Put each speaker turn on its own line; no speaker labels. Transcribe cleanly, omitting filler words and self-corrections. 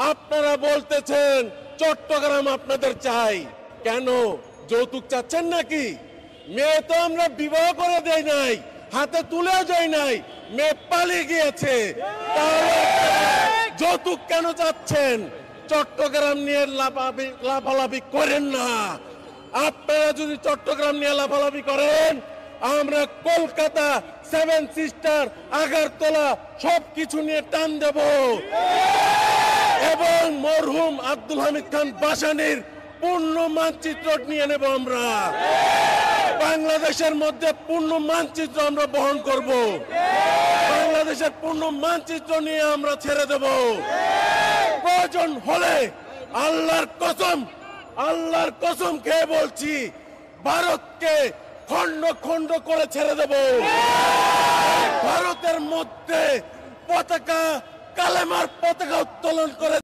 আপনারা বলতেছেন চট্টগ্রাম আপনাদের চাই, কেন যৌতুক চাচ্ছেন নাকি? মেয়ে তো আমরা বিবাহ করে দেই নাই, হাতে তুলেও যাই নাই, মেয়ে পালিয়ে গিয়েছে, তাহলে যৌতুক কেন চাচ্ছেন? চট্টগ্রাম নিয়ে লাফালাফি করেন না। আপনারা যদি চট্টগ্রাম নিয়ে লাফালাফি করেন, আমরা কলকাতা, সেভেন সিস্টার, আগারতলা সবকিছু নিয়ে টান দেব এবং মরহুম আব্দুল হামিদ খান ভাসানীর পূর্ণ মানচিত্র নিয়ে নেব। আমরা বাংলাদেশের মধ্যে পূর্ণ মানচিত্র আমরা বহন করব। বাংলাদেশের পূর্ণ মানচিত্র নিয়ে আমরা ছেড়ে দেব। প্রয়োজন হলে আল্লাহর কসম খেয়ে বলছি, ভারতকে খন্ড খন্ড করে ছেড়ে দেব। ভারতের মধ্যে পতাকা, কালেমার পতাকা উত্তোলন করে